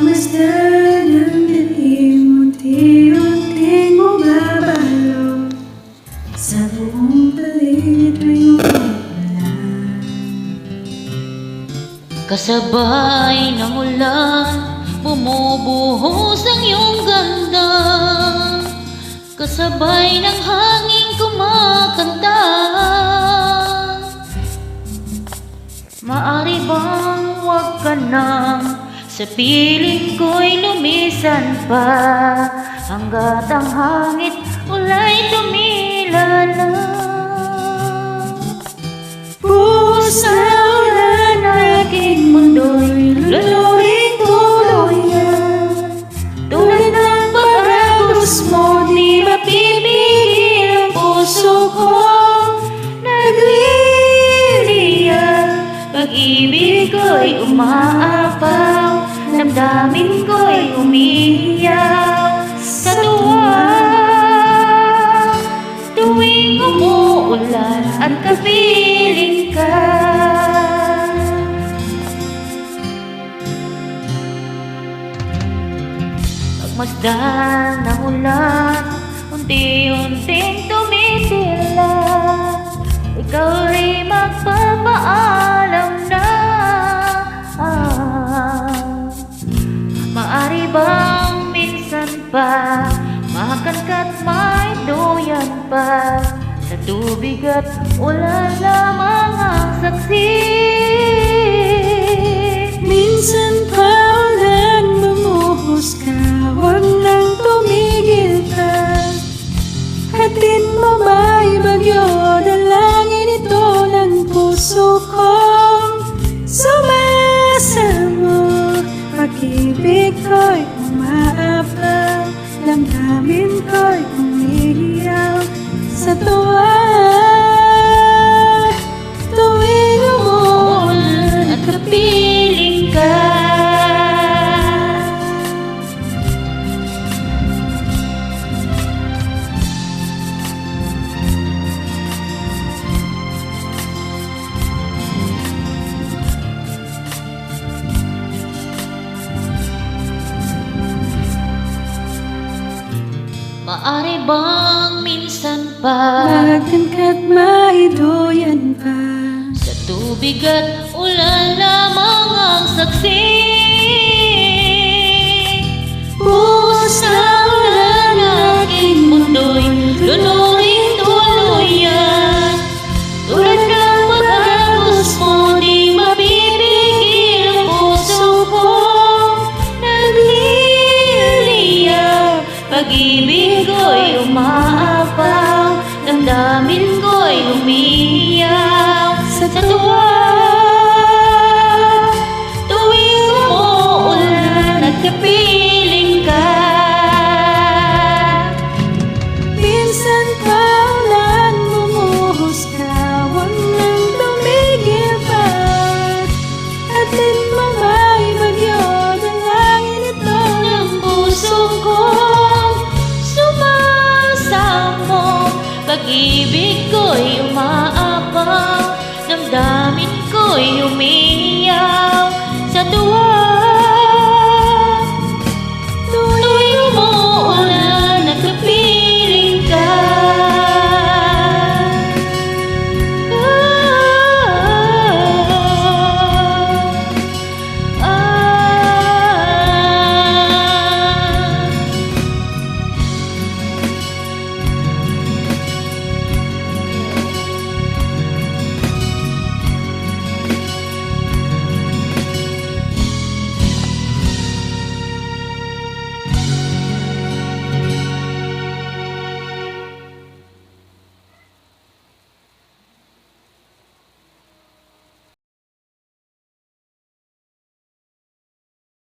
Pagmasdan ang dilim, unti-unting bumabalo sa buong paligid ngayong ulan. Kasabay ng ulan, bumubuhos ang iyong ganda. Kasabay ng hangin kumakanta. Maari bang huwag ka nang sa piling ko'y lumisan pa, hanggat ang hangit ulay tumilala. Buhos na ulan ang aking mundo'y luluhin tuluyan. Tulad ng pag-agos mo, di mapipigil ang puso ko. Nagliliyan, pag-ibig ko'y umaapaw, damdamin ko'y umiiyak sa tuwa. Tuwing umuulan at kapiling ka, pagmasdan ng ulan, unti-unting tumitila. Ikaw rin magpapaalam na. Maari bang minsan pa makan ka't may doyan pa, sa tubig at ulan lamang ang saksi. Minsan pa ulan bumuhos ka, huwag nang tumigil ka. Hatid mo ba'y bagyo, dalangin ito ng puso ko. Sumasamo, pag-ibig ko'y umaapaw, damdamin ko'y umiiyak sa tuwa. Tuwing umuulan at kapiling ka, maari bang minsan pa magtangkat maidoyan pa, sa tubig at ulan lamang ang saksi. Buhos na ulan ang aking mundo'y luluhin tuluyan. Tulad ng pag-agos mo, di mapipigil ang puso ko. Nagliliyak, pag-ibig ko'y umaapaw, damdamin ko'y umiiyak sa tuwa. Tuwing umuulan at kapiling ka, minsan pa ulan bumuhos ka, huwag nang tumigil pa. Hatid mo ba'y bagyo, dalangin ito ng puso ko. pag-ibig ko'y umaapaw, damdamin ko'y umiiyak.